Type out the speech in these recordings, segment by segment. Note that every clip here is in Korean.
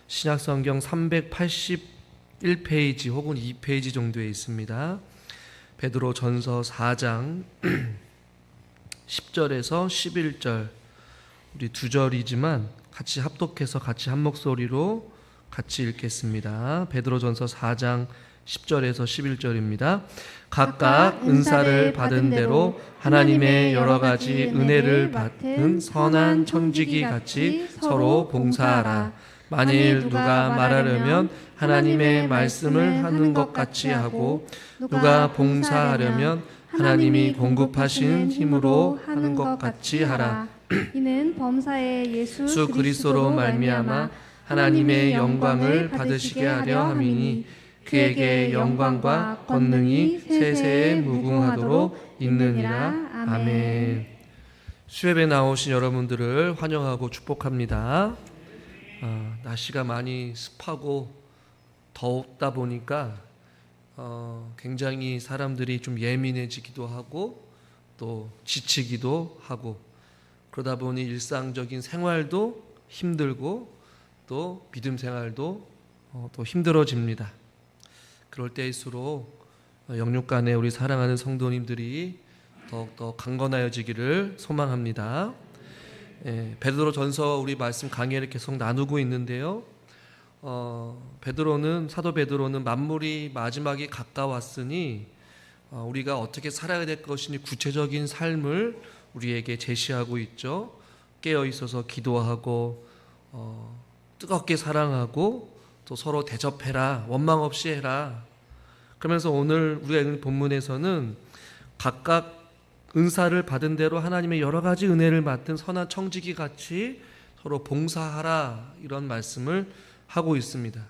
신약성경 381페이지 혹은 2페이지 정도에 있습니다. 베드로 전서 4장 10절에서 11절, 우리 두 절이지만 같이 합독해서 같이 한 목소리로 같이 읽겠습니다. 베드로 전서 4장 10절에서 11절입니다. 각각 은사를 받은 대로 하나님의 여러 가지 은혜를 받은 선한 청지기 같이 서로 봉사하라. 만일 누가 말하려면 하나님의 말씀을 하는 것 같이 하고, 누가 봉사하려면 하나님이 공급하신 힘으로 하는 것 같이 하라. 이는 범사에 예수 그리스도로 말미암아 하나님의 영광을 받으시게 하려 함이니, 그에게 영광과 권능이 세세에 무궁하도록 있느니라. 아멘. 수협에 나오신 여러분들을 환영하고 축복합니다. 날씨가 많이 습하고 덥다 보니까 굉장히 사람들이 좀 예민해지기도 하고 또 지치기도 하고, 그러다 보니 일상적인 생활도 힘들고 또 믿음 생활도 또 힘들어집니다. 그럴 때일수록 영육간에 우리 사랑하는 성도님들이 더욱더 강건하여지기를 소망합니다. 베드로 전서 우리 말씀 강의를 계속 나누고 있는데요. 사도 베드로는 만물이 마지막이 가까웠으니 우리가 어떻게 살아야 될 것이니 구체적인 삶을 우리에게 제시하고 있죠. 깨어 있어서 기도하고 뜨겁게 사랑하고 또 서로 대접해라, 원망 없이 해라. 그러면서 오늘 우리가 읽는 본문에서는 각각 은사를 받은 대로 하나님의 여러 가지 은혜를 맡은 선한 청지기 같이 서로 봉사하라, 이런 말씀을 하고 있습니다.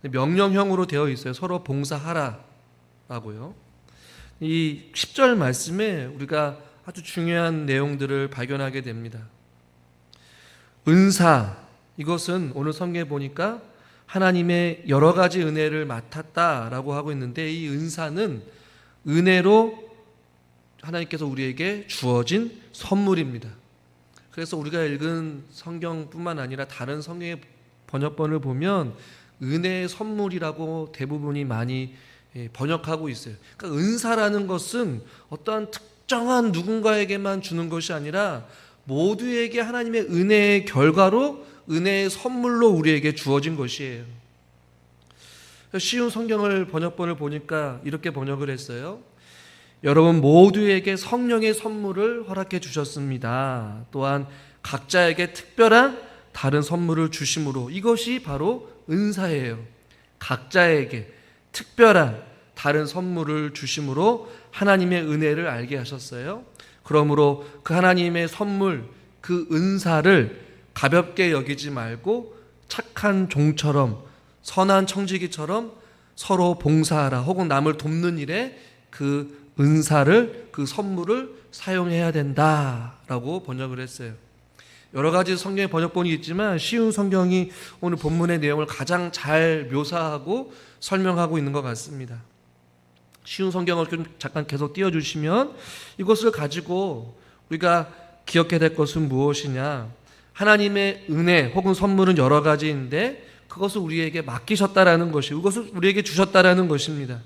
명령형으로 되어 있어요. 서로 봉사하라 라고요. 이 10절 말씀에 우리가 아주 중요한 내용들을 발견하게 됩니다. 은사, 이것은 오늘 성경에 보니까 하나님의 여러 가지 은혜를 맡았다라고 하고 있는데, 이 은사는 은혜로 하나님께서 우리에게 주어진 선물입니다. 그래서 우리가 읽은 성경뿐만 아니라 다른 성경의 번역본을 보면 은혜의 선물이라고 대부분이 많이 번역하고 있어요. 그러니까 은사라는 것은 어떠한 특정한 누군가에게만 주는 것이 아니라 모두에게 하나님의 은혜의 결과로, 은혜의 선물로 우리에게 주어진 것이에요. 쉬운 성경을 번역본을 보니까 이렇게 번역을 했어요. 여러분 모두에게 성령의 선물을 허락해 주셨습니다. 또한 각자에게 특별한 다른 선물을 주심으로, 이것이 바로 은사예요. 각자에게 특별한 다른 선물을 주심으로 하나님의 은혜를 알게 하셨어요. 그러므로 그 하나님의 선물, 그 은사를 가볍게 여기지 말고 착한 종처럼, 선한 청지기처럼 서로 봉사하라, 혹은 남을 돕는 일에 그 은사를, 그 선물을 사용해야 된다라고 번역을 했어요. 여러 가지 성경의 번역본이 있지만 쉬운 성경이 오늘 본문의 내용을 가장 잘 묘사하고 설명하고 있는 것 같습니다. 쉬운 성경을 좀 잠깐 계속 띄워주시면, 이것을 가지고 우리가 기억해야 될 것은 무엇이냐, 하나님의 은혜 혹은 선물은 여러 가지인데 그것을 우리에게 맡기셨다라는 것이, 그것을 우리에게 주셨다라는 것입니다.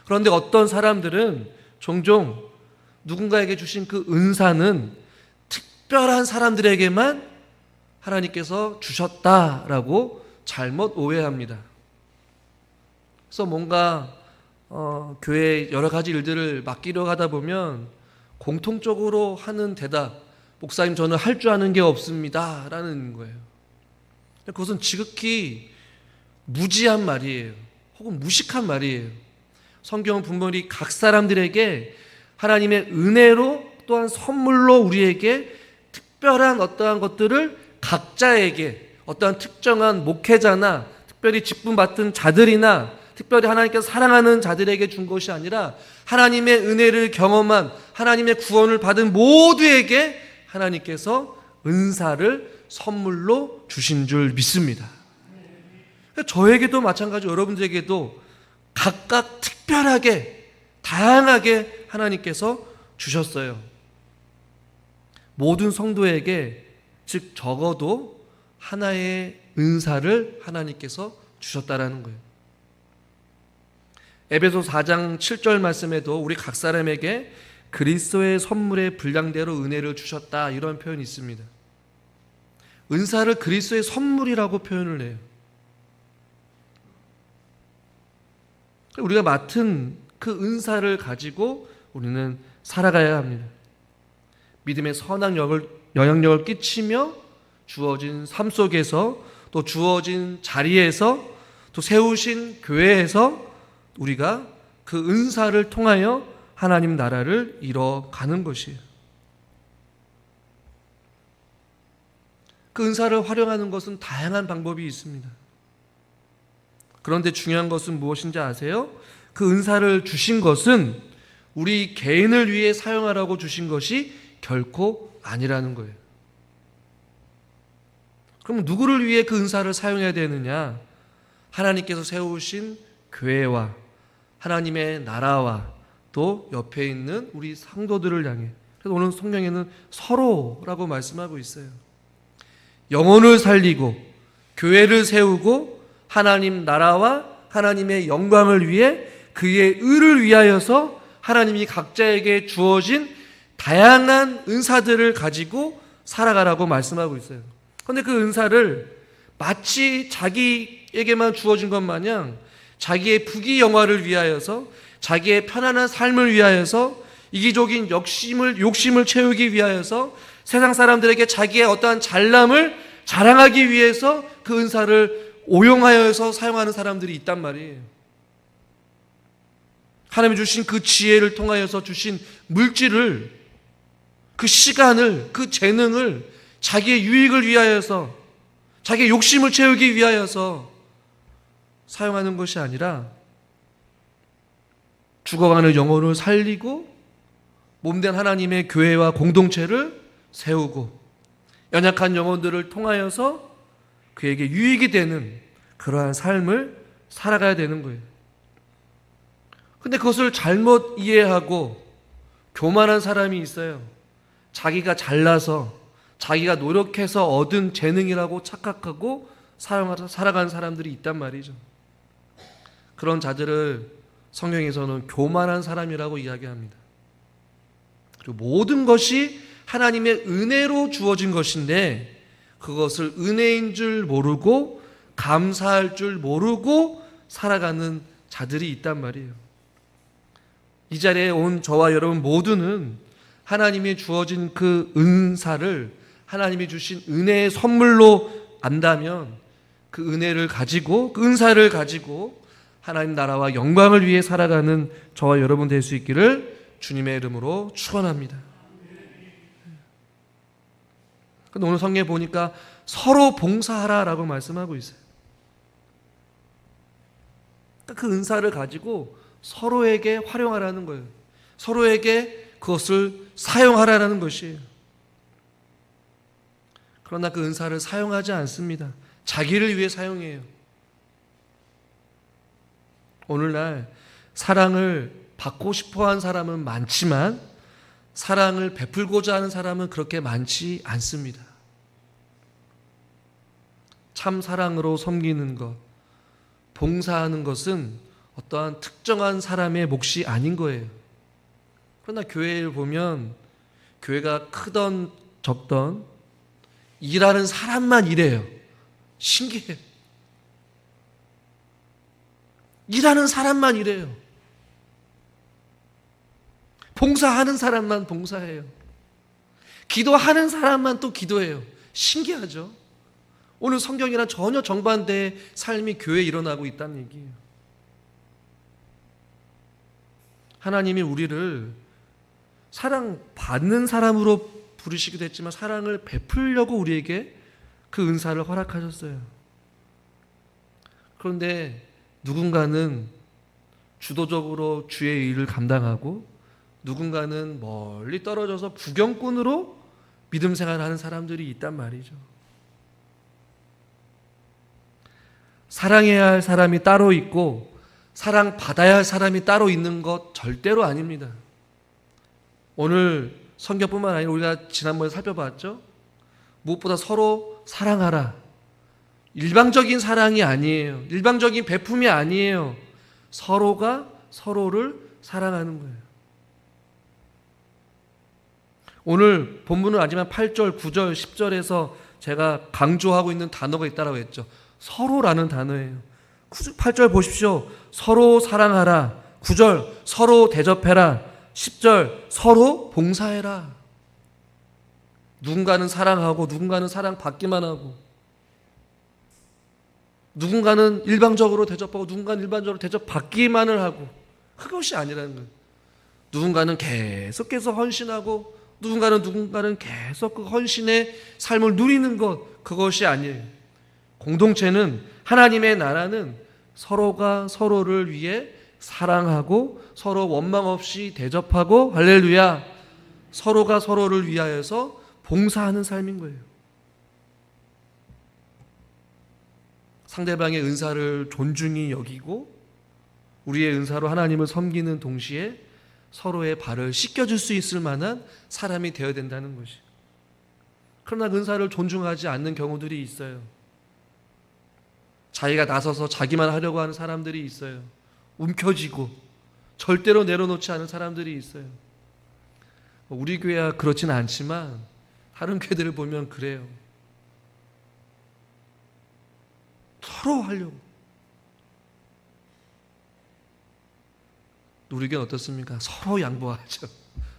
그런데 어떤 사람들은 종종 누군가에게 주신 그 은사는 특별한 사람들에게만 하나님께서 주셨다라고 잘못 오해합니다. 그래서 뭔가 교회에 여러 가지 일들을 맡기려고 하다 보면 공통적으로 하는 대답, 목사님 저는 할 줄 아는 게 없습니다 라는 거예요. 그것은 지극히 무지한 말이에요. 혹은 무식한 말이에요. 성경은 분명히 각 사람들에게 하나님의 은혜로, 또한 선물로 우리에게 특별한 어떠한 것들을 각자에게, 어떠한 특정한 목회자나 특별히 직분 맡은 자들이나 특별히 하나님께서 사랑하는 자들에게 준 것이 아니라 하나님의 은혜를 경험한, 하나님의 구원을 받은 모두에게 하나님께서 은사를 선물로 주신 줄 믿습니다. 저에게도 마찬가지, 여러분들에게도 각각 특별하게, 다양하게 하나님께서 주셨어요. 모든 성도에게, 즉 적어도 하나의 은사를 하나님께서 주셨다라는 거예요. 에베소 4장 7절 말씀에도 우리 각 사람에게 그리스도의 선물의 분량대로 은혜를 주셨다, 이런 표현이 있습니다. 은사를 그리스도의 선물이라고 표현을 해요. 우리가 맡은 그 은사를 가지고 우리는 살아가야 합니다. 믿음의 선한 영향력을 끼치며 주어진 삶 속에서, 또 주어진 자리에서, 또 세우신 교회에서 우리가 그 은사를 통하여 하나님 나라를 이뤄가는 것이에요. 그 은사를 활용하는 것은 다양한 방법이 있습니다. 그런데 중요한 것은 무엇인지 아세요? 그 은사를 주신 것은 우리 개인을 위해 사용하라고 주신 것이 결코 아니라는 거예요. 그럼 누구를 위해 그 은사를 사용해야 되느냐? 하나님께서 세우신 교회와 하나님의 나라와 또 옆에 있는 우리 상도들을 향해. 그래서 오늘 성경에는 서로라고 말씀하고 있어요. 영혼을 살리고 교회를 세우고 하나님 나라와 하나님의 영광을 위해 그의 의를 위하여서 하나님이 각자에게 주어진 다양한 은사들을 가지고 살아가라고 말씀하고 있어요. 그런데 그 은사를 마치 자기에게만 주어진 것 마냥 자기의 부귀영화를 위하여서, 자기의 편안한 삶을 위하여서, 이기적인 욕심을 채우기 위하여서, 세상 사람들에게 자기의 어떠한 잘남을 자랑하기 위해서 그 은사를 오용하여서 사용하는 사람들이 있단 말이에요. 하나님이 주신 그 지혜를 통하여서 주신 물질을, 그 시간을, 그 재능을 자기의 유익을 위하여서, 자기의 욕심을 채우기 위하여서 사용하는 것이 아니라 죽어가는 영혼을 살리고 몸된 하나님의 교회와 공동체를 세우고 연약한 영혼들을 통하여서 그에게 유익이 되는 그러한 삶을 살아가야 되는 거예요. 근데 그것을 잘못 이해하고 교만한 사람이 있어요. 자기가 잘나서, 자기가 노력해서 얻은 재능이라고 착각하고 살아가는 사람들이 있단 말이죠. 그런 자들을 성경에서는 교만한 사람이라고 이야기합니다. 그리고 모든 것이 하나님의 은혜로 주어진 것인데 그것을 은혜인 줄 모르고 감사할 줄 모르고 살아가는 자들이 있단 말이에요. 이 자리에 온 저와 여러분 모두는 하나님이 주어진 그 은사를 하나님이 주신 은혜의 선물로 안다면 그 은혜를 가지고, 그 은사를 가지고 하나님 나라와 영광을 위해 살아가는 저와 여러분 될 수 있기를 주님의 이름으로 축원합니다. 근데 오늘 성경에 보니까 서로 봉사하라라고 말씀하고 있어요. 그 은사를 가지고 서로에게 활용하라는 거예요. 서로에게 그것을 사용하라는 것이에요. 그러나 그 은사를 사용하지 않습니다. 자기를 위해 사용해요. 오늘날 사랑을 받고 싶어하는 사람은 많지만 사랑을 베풀고자 하는 사람은 그렇게 많지 않습니다. 참 사랑으로 섬기는 것, 봉사하는 것은 어떠한 특정한 사람의 몫이 아닌 거예요. 그러나 교회를 보면 교회가 크던 적던 일하는 사람만 일해요. 신기해요. 일하는 사람만 일해요. 봉사하는 사람만 봉사해요. 기도하는 사람만 또 기도해요. 신기하죠? 오늘 성경이랑 전혀 정반대의 삶이 교회에 일어나고 있다는 얘기예요. 하나님이 우리를 사랑받는 사람으로 부르시기도 했지만 사랑을 베풀려고 우리에게 그 은사를 허락하셨어요. 그런데 누군가는 주도적으로 주의 일을 감당하고 누군가는 멀리 떨어져서 구경꾼으로 믿음 생활하는 사람들이 있단 말이죠. 사랑해야 할 사람이 따로 있고 사랑받아야 할 사람이 따로 있는 것 절대로 아닙니다. 오늘 성경뿐만 아니라 우리가 지난번에 살펴봤죠. 무엇보다 서로 사랑하라. 일방적인 사랑이 아니에요. 일방적인 베품이 아니에요. 서로가 서로를 사랑하는 거예요. 오늘 본문은 아니지만 8절, 9절, 10절에서 제가 강조하고 있는 단어가 있다고 했죠. 서로라는 단어예요. 8절 보십시오. 서로 사랑하라. 9절 서로 대접해라. 10절 서로 봉사해라. 누군가는 사랑하고 누군가는 사랑받기만 하고, 누군가는 일방적으로 대접하고 누군가는 일반적으로 대접받기만을 하고, 그것이 아니라는 거예요. 누군가는 계속해서 헌신하고 누군가는 계속 그 헌신의 삶을 누리는 것, 그것이 아니에요. 공동체는, 하나님의 나라는 서로가 서로를 위해 사랑하고 서로 원망 없이 대접하고, 할렐루야, 서로가 서로를 위하여서 봉사하는 삶인 거예요. 상대방의 은사를 존중히 여기고 우리의 은사로 하나님을 섬기는 동시에 서로의 발을 씻겨줄 수 있을 만한 사람이 되어야 된다는 것이. 그러나 은사를 존중하지 않는 경우들이 있어요. 자기가 나서서 자기만 하려고 하는 사람들이 있어요. 움켜쥐고 절대로 내려놓지 않은 사람들이 있어요. 우리 교회야 그렇지는 않지만 다른 교회들을 보면 그래요. 서로 하려고. 우리 교회는 어떻습니까? 서로 양보하죠.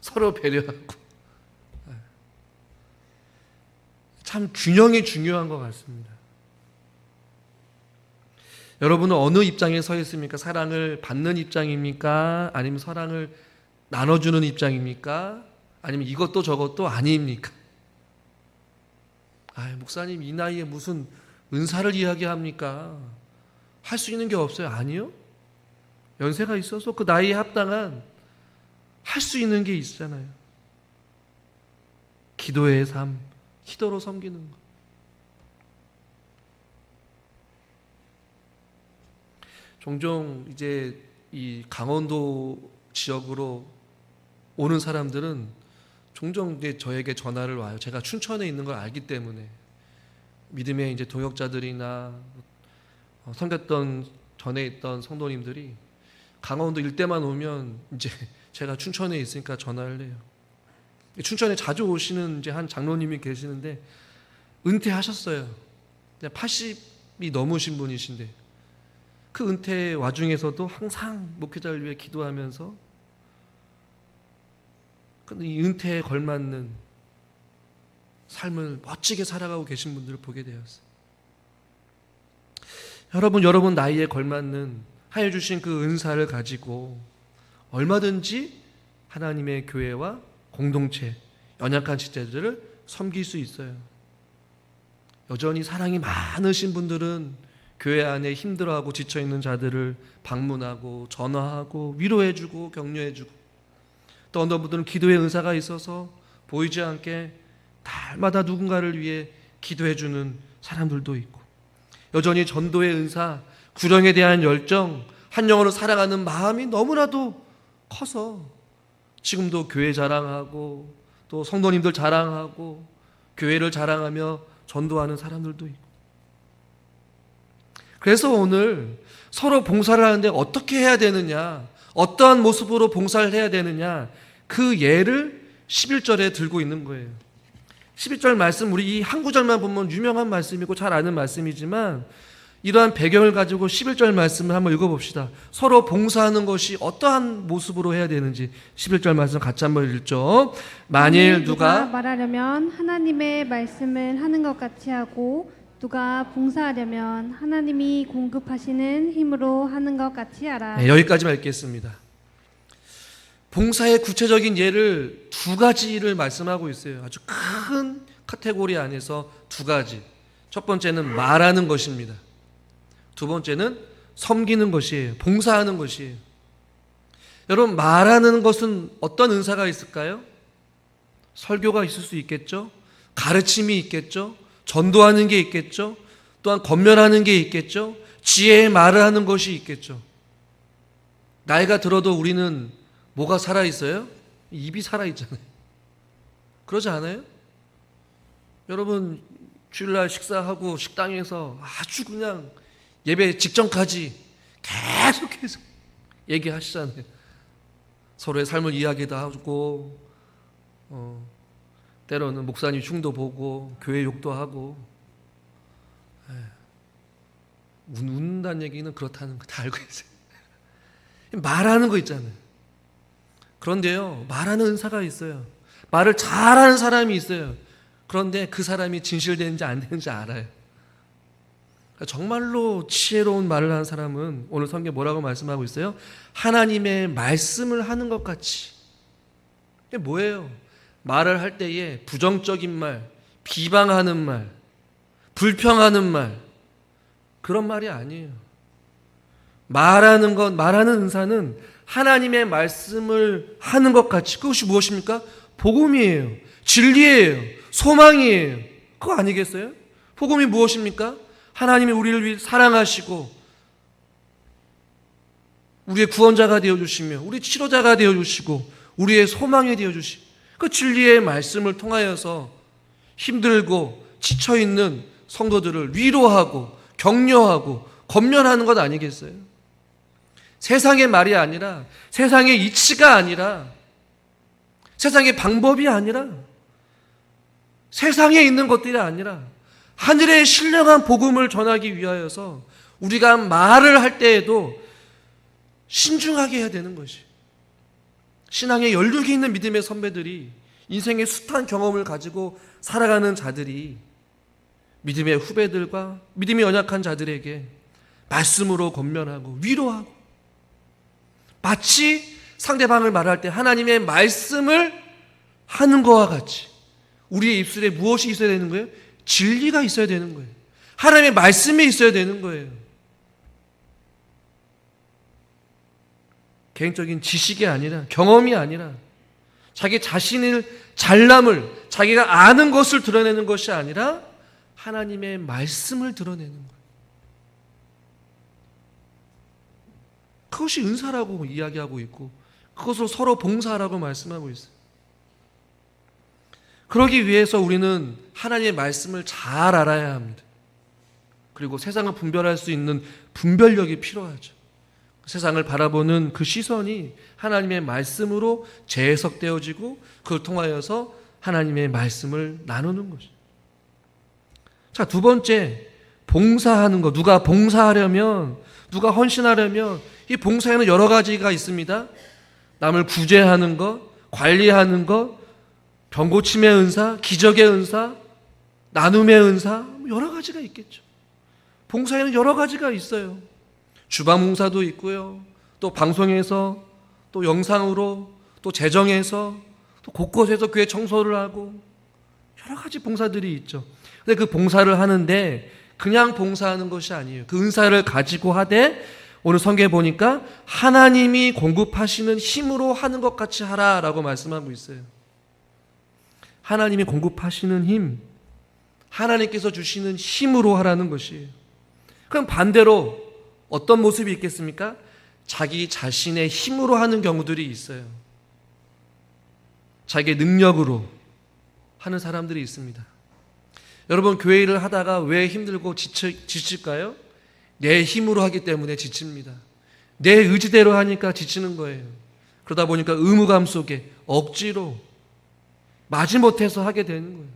서로 배려하고. 참 균형이 중요한 것 같습니다. 여러분은 어느 입장에 서 있습니까? 사랑을 받는 입장입니까? 아니면 사랑을 나눠주는 입장입니까? 아니면 이것도 저것도 아닙니까? 목사님 이 나이에 무슨 은사를 이야기합니까? 할 수 있는 게 없어요. 아니요. 연세가 있어서 그 나이에 합당한 할 수 있는 게 있잖아요. 기도의 삶, 기도로 섬기는 것. 종종 이제 이 강원도 지역으로 오는 사람들은 종종 이제 저에게 전화를 와요. 제가 춘천에 있는 걸 알기 때문에. 믿음의 이제 동역자들이나 섬겼던 전에 있던 성도님들이 강원도 일대만 오면 이제 제가 춘천에 있으니까 전화를 해요. 춘천에 자주 오시는 이제 한 장로님이 계시는데 은퇴하셨어요. 80이 넘으신 분이신데 그 은퇴 와중에서도 항상 목회자를 위해 기도하면서 근데 이 은퇴에 걸맞는 삶을 멋지게 살아가고 계신 분들을 보게 되었어요. 여러분 나이에 걸맞는 하여 주신 그 은사를 가지고 얼마든지 하나님의 교회와 공동체, 연약한 지체들을 섬길 수 있어요. 여전히 사랑이 많으신 분들은 교회 안에 힘들어하고 지쳐있는 자들을 방문하고 전화하고 위로해주고 격려해주고, 또 어떤 분들은 기도의 은사가 있어서 보이지 않게 날마다 누군가를 위해 기도해주는 사람들도 있고, 여전히 전도의 은사, 구령에 대한 열정, 한 영혼을 사랑하는 마음이 너무나도 커서 지금도 교회 자랑하고 또 성도님들 자랑하고 교회를 자랑하며 전도하는 사람들도 있고. 그래서 오늘 서로 봉사를 하는데 어떻게 해야 되느냐, 어떠한 모습으로 봉사를 해야 되느냐, 그 예를 11절에 들고 있는 거예요. 11절 말씀, 우리 이 한 구절만 보면 유명한 말씀이고 잘 아는 말씀이지만 이러한 배경을 가지고 11절 말씀을 한번 읽어봅시다. 서로 봉사하는 것이 어떠한 모습으로 해야 되는지 11절 말씀 같이 한번 읽죠. 만일 누가 말하려면 하나님의 말씀을 하는 것 같이 하고, 누가 봉사하려면 하나님이 공급하시는 힘으로 하는 것 같이 하라. 네, 여기까지만 읽겠습니다. 봉사의 구체적인 예를 두 가지를 말씀하고 있어요. 아주 큰 카테고리 안에서 두 가지. 첫 번째는 말하는 것입니다. 두 번째는 섬기는 것이에요. 봉사하는 것이에요. 여러분, 말하는 것은 어떤 은사가 있을까요? 설교가 있을 수 있겠죠. 가르침이 있겠죠. 전도하는 게 있겠죠. 또한 권면하는 게 있겠죠. 지혜의 말을 하는 것이 있겠죠. 나이가 들어도 우리는 뭐가 살아있어요? 입이 살아있잖아요. 그러지 않아요? 여러분, 주일날 식사하고 식당에서 아주 그냥 예배 직전까지 계속해서 얘기하시잖아요. 서로의 삶을 이야기도 하고 때로는 목사님 흉도 보고 교회 욕도 하고 웃는다는 얘기는 그렇다는 거 다 알고 있어요. 말하는 거 있잖아요. 그런데요, 말하는 은사가 있어요. 말을 잘하는 사람이 있어요. 그런데 그 사람이 진실되는지 안 되는지 알아요. 정말로 지혜로운 말을 하는 사람은 오늘 성경 뭐라고 말씀하고 있어요? 하나님의 말씀을 하는 것 같이. 이게 뭐예요? 말을 할 때에 부정적인 말, 비방하는 말, 불평하는 말, 그런 말이 아니에요. 말하는 은사는 하나님의 말씀을 하는 것 같이. 그것이 무엇입니까? 복음이에요. 진리예요. 소망이에요. 그거 아니겠어요? 복음이 무엇입니까? 하나님이 우리를 사랑하시고 우리의 구원자가 되어주시며 우리 치료자가 되어주시고 우리의 소망이 되어주시고 그 진리의 말씀을 통하여서 힘들고 지쳐있는 성도들을 위로하고 격려하고 권면하는 것 아니겠어요? 세상의 말이 아니라, 세상의 이치가 아니라, 세상의 방법이 아니라, 세상에 있는 것들이 아니라 하늘의 신령한 복음을 전하기 위하여서 우리가 말을 할 때에도 신중하게 해야 되는 것이. 신앙에 연륜이 있는 믿음의 선배들이, 인생의 숱한 경험을 가지고 살아가는 자들이 믿음의 후배들과 믿음이 연약한 자들에게 말씀으로 권면하고 위로하고, 마치 상대방을 말할 때 하나님의 말씀을 하는 것과 같이 우리의 입술에 무엇이 있어야 되는 거예요? 진리가 있어야 되는 거예요. 하나님의 말씀이 있어야 되는 거예요. 개인적인 지식이 아니라, 경험이 아니라, 자기 자신의 잘남을, 자기가 아는 것을 드러내는 것이 아니라 하나님의 말씀을 드러내는 거예요. 그것이 은사라고 이야기하고 있고 그것을 서로 봉사하라고 말씀하고 있어요. 그러기 위해서 우리는 하나님의 말씀을 잘 알아야 합니다. 그리고 세상을 분별할 수 있는 분별력이 필요하죠. 세상을 바라보는 그 시선이 하나님의 말씀으로 재해석되어지고 그걸 통하여서 하나님의 말씀을 나누는 것이죠. 자, 두 번째, 봉사하는 것. 누가 봉사하려면, 누가 헌신하려면 이 봉사에는 여러 가지가 있습니다. 남을 구제하는 것, 관리하는 것, 병 고침의 은사, 기적의 은사, 나눔의 은사, 여러 가지가 있겠죠. 봉사에는 여러 가지가 있어요. 주방 봉사도 있고요. 또 방송에서, 또 영상으로, 또 재정에서, 또 곳곳에서 교회 청소를 하고 여러 가지 봉사들이 있죠. 근데 그 봉사를 하는데 그냥 봉사하는 것이 아니에요. 그 은사를 가지고 하되 오늘 성경에 보니까 하나님이 공급하시는 힘으로 하는 것 같이 하라라고 말씀하고 있어요. 하나님이 공급하시는 힘, 하나님께서 주시는 힘으로 하라는 것이에요. 그럼 반대로 어떤 모습이 있겠습니까? 자기 자신의 힘으로 하는 경우들이 있어요. 자기의 능력으로 하는 사람들이 있습니다. 여러분, 교회 일을 하다가 왜 힘들고 지칠까요? 내 힘으로 하기 때문에 지칩니다. 내 의지대로 하니까 지치는 거예요. 그러다 보니까 의무감 속에 억지로 마지못해서 하게 되는 거예요.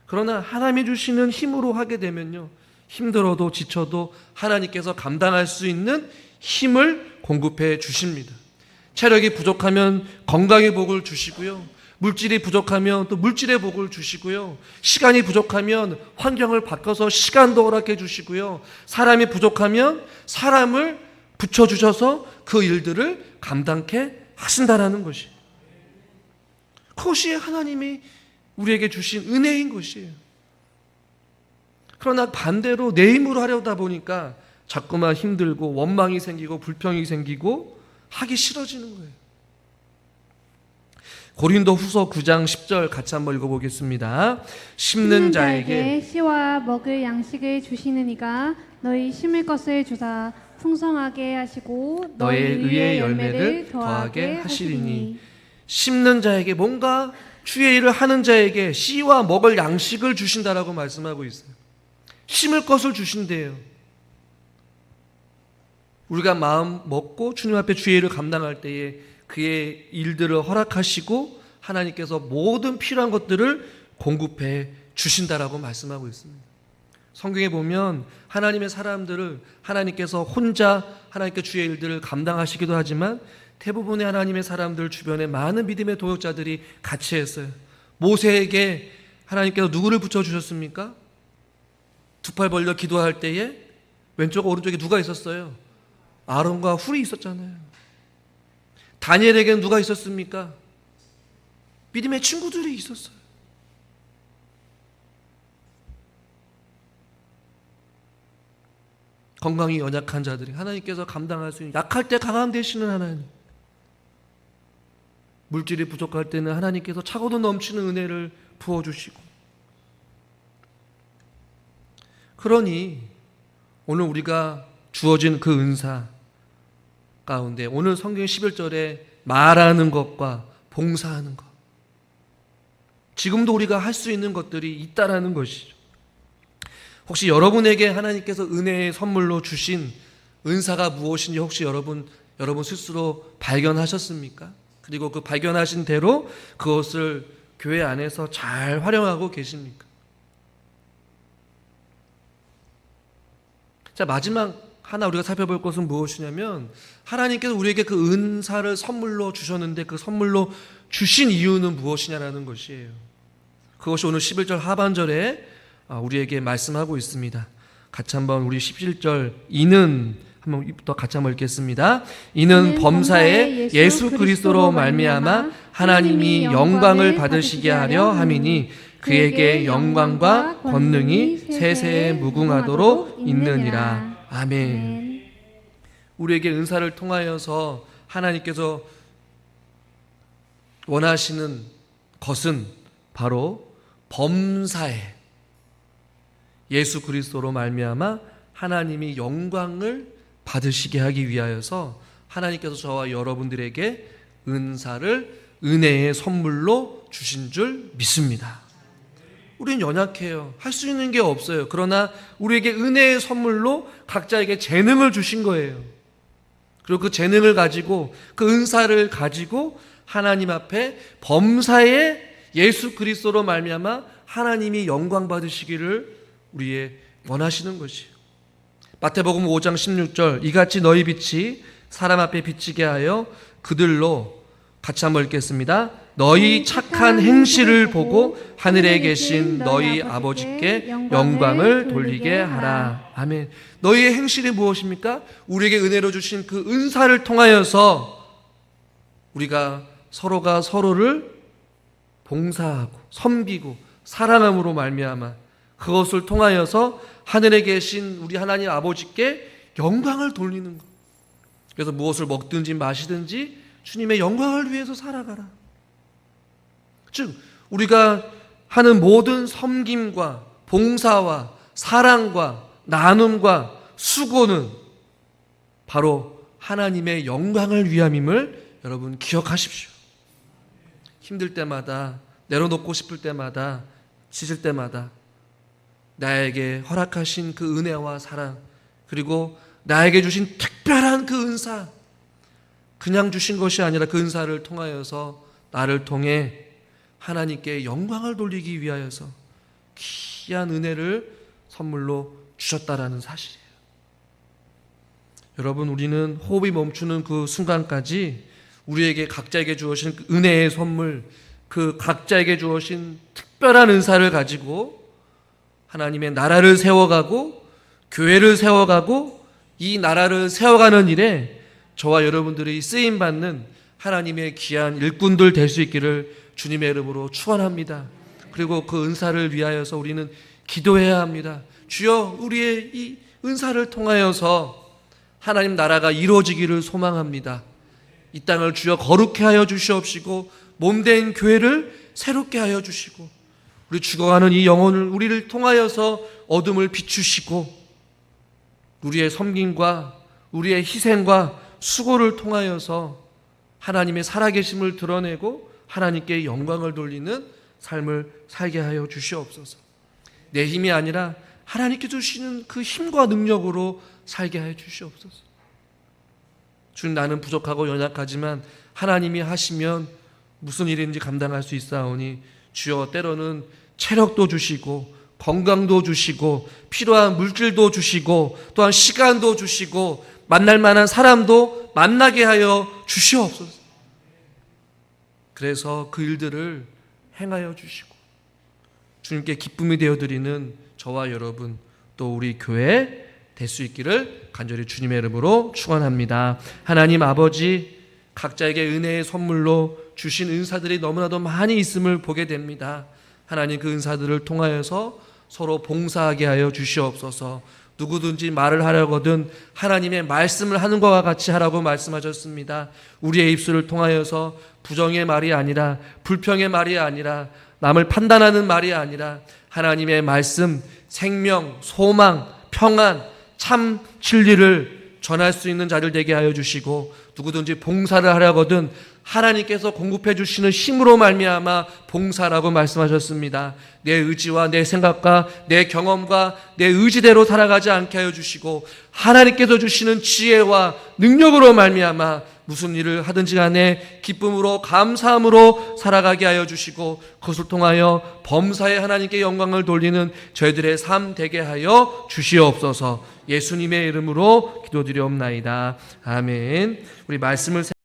그러나 하나님이 주시는 힘으로 하게 되면요, 힘들어도 지쳐도 하나님께서 감당할 수 있는 힘을 공급해 주십니다. 체력이 부족하면 건강의 복을 주시고요, 물질이 부족하면 또 물질의 복을 주시고요, 시간이 부족하면 환경을 바꿔서 시간도 허락해 주시고요, 사람이 부족하면 사람을 붙여주셔서 그 일들을 감당케 하신다라는 것이, 그것이 하나님이 우리에게 주신 은혜인 것이에요. 그러나 반대로 내 힘으로 하려다 보니까 자꾸만 힘들고 원망이 생기고 불평이 생기고 하기 싫어지는 거예요. 고린도후서 9장 10절 같이 한번 읽어보겠습니다. 심는 자에게 씨와 먹을 양식을 주시는 이가 너희 심을 것을 주사 풍성하게 하시고 너의 의의 열매를 더하게 하시리니. 심는 자에게 뭔가 주의 일을 하는 자에게 씨와 먹을 양식을 주신다라고 말씀하고 있어요. 심을 것을 주신대요. 우리가 마음 먹고 주님 앞에 주의 일을 감당할 때에 그의 일들을 허락하시고 하나님께서 모든 필요한 것들을 공급해 주신다라고 말씀하고 있습니다. 성경에 보면 하나님의 사람들을 하나님께서 혼자 하나님께 주의 일들을 감당하시기도 하지만 대부분의 하나님의 사람들 주변에 많은 믿음의 동역자들이 같이 했어요. 모세에게 하나님께서 누구를 붙여주셨습니까? 두 팔 벌려 기도할 때에 왼쪽 오른쪽에 누가 있었어요? 아론과 훌이 있었잖아요. 다니엘에게는 누가 있었습니까? 믿음의 친구들이 있었어요. 건강이 연약한 자들이 하나님께서 감당할 수 있는, 약할 때 강함 되시는 하나님, 물질이 부족할 때는 하나님께서 차고도 넘치는 은혜를 부어주시고, 그러니 오늘 우리가 주어진 그 은사 가운데 오늘 성경 11절에 말하는 것과 봉사하는 것, 지금도 우리가 할 수 있는 것들이 있다라는 것이죠. 혹시 여러분에게 하나님께서 은혜의 선물로 주신 은사가 무엇인지 혹시 여러분 스스로 발견하셨습니까? 그리고 그 발견하신 대로 그것을 교회 안에서 잘 활용하고 계십니까? 자, 마지막 하나 우리가 살펴볼 것은 무엇이냐면 하나님께서 우리에게 그 은사를 선물로 주셨는데 그 선물로 주신 이유는 무엇이냐라는 것이에요. 그것이 오늘 11절 하반절에 우리에게 말씀하고 있습니다. 같이 한번 우리 11절 이는 한번 더 같이 한번 읽겠습니다. 이는 범사에 예수 그리스도로 말미암아 하나님이 영광을 받으시게 하려 함이니 그에게 영광과 권능이 세세에 무궁하도록 있느니라. 아멘. 우리에게 은사를 통하여서 하나님께서 원하시는 것은 바로 범사에 예수 그리스도로 말미암아 하나님이 영광을 받으시게 하기 위하여서 하나님께서 저와 여러분들에게 은사를 은혜의 선물로 주신 줄 믿습니다. 우리는 연약해요. 할 수 있는 게 없어요. 그러나 우리에게 은혜의 선물로 각자에게 재능을 주신 거예요. 그리고 그 재능을 가지고 그 은사를 가지고 하나님 앞에 범사에 예수 그리스도로 말미암아 하나님이 영광 받으시기를 우리의 원하시는 것이에요. 마태복음 5장 16절 이같이 너희 빛이 사람 앞에 비치게 하여 그들로 같이 한번 읽겠습니다. 너희 착한 행실을 보고 하늘에 계신 너희 아버지께 영광을 돌리게 하라. 아멘. 너희의 행실이 무엇입니까? 우리에게 은혜로 주신 그 은사를 통하여서 우리가 서로가 서로를 봉사하고 섬기고 사랑함으로 말미암아 그것을 통하여서 하늘에 계신 우리 하나님 아버지께 영광을 돌리는 것. 그래서 무엇을 먹든지 마시든지 주님의 영광을 위해서 살아가라. 즉 우리가 하는 모든 섬김과 봉사와 사랑과 나눔과 수고는 바로 하나님의 영광을 위함임을 여러분 기억하십시오. 힘들 때마다, 내려놓고 싶을 때마다, 지칠 때마다 나에게 허락하신 그 은혜와 사랑, 그리고 나에게 주신 특별한 그 은사, 그냥 주신 것이 아니라 그 은사를 통하여서 나를 통해 하나님께 영광을 돌리기 위하여서 귀한 은혜를 선물로 주셨다라는 사실이에요. 여러분, 우리는 호흡이 멈추는 그 순간까지 우리에게 각자에게 주어진 그 은혜의 선물, 그 각자에게 주어진 특별한 은사를 가지고 하나님의 나라를 세워가고 교회를 세워가고 이 나라를 세워가는 일에 저와 여러분들이 쓰임받는 하나님의 귀한 일꾼들 될 수 있기를 주님의 이름으로 축원합니다. 그리고 그 은사를 위하여서 우리는 기도해야 합니다. 주여, 우리의 이 은사를 통하여서 하나님 나라가 이루어지기를 소망합니다. 이 땅을 주여 거룩해 하여 주시옵시고 몸된 교회를 새롭게 하여 주시고 우리 죽어가는 이 영혼을 우리를 통하여서 어둠을 비추시고 우리의 섬김과 우리의 희생과 수고를 통하여서 하나님의 살아계심을 드러내고 하나님께 영광을 돌리는 삶을 살게 하여 주시옵소서. 내 힘이 아니라 하나님께 주시는 그 힘과 능력으로 살게 하여 주시옵소서. 주님, 나는 부족하고 연약하지만 하나님이 하시면 무슨 일인지 감당할 수 있사오니 주여, 때로는 체력도 주시고 건강도 주시고 필요한 물질도 주시고 또한 시간도 주시고 만날 만한 사람도 만나게 하여 주시옵소서. 그래서 그 일들을 행하여 주시고 주님께 기쁨이 되어드리는 저와 여러분 또 우리 교회 될 수 있기를 간절히 주님의 이름으로 축원합니다. 하나님 아버지, 각자에게 은혜의 선물로 주신 은사들이 너무나도 많이 있음을 보게 됩니다. 하나님, 그 은사들을 통하여서 서로 봉사하게 하여 주시옵소서. 누구든지 말을 하려거든 하나님의 말씀을 하는 것과 같이 하라고 말씀하셨습니다. 우리의 입술을 통하여서 부정의 말이 아니라, 불평의 말이 아니라, 남을 판단하는 말이 아니라 하나님의 말씀, 생명, 소망, 평안, 참 진리를 전할 수 있는 자를 되게 하여 주시고, 누구든지 봉사를 하려거든 하나님께서 공급해 주시는 힘으로 말미암아 봉사라고 말씀하셨습니다. 내 의지와 내 생각과 내 경험과 내 의지대로 살아가지 않게 하여 주시고, 하나님께서 주시는 지혜와 능력으로 말미암아 무슨 일을 하든지 간에 기쁨으로 감사함으로 살아가게 하여 주시고, 그것을 통하여 범사에 하나님께 영광을 돌리는 저희들의 삶 되게 하여 주시옵소서. 예수님의 이름으로 기도드리옵나이다. 아멘. 우리 말씀을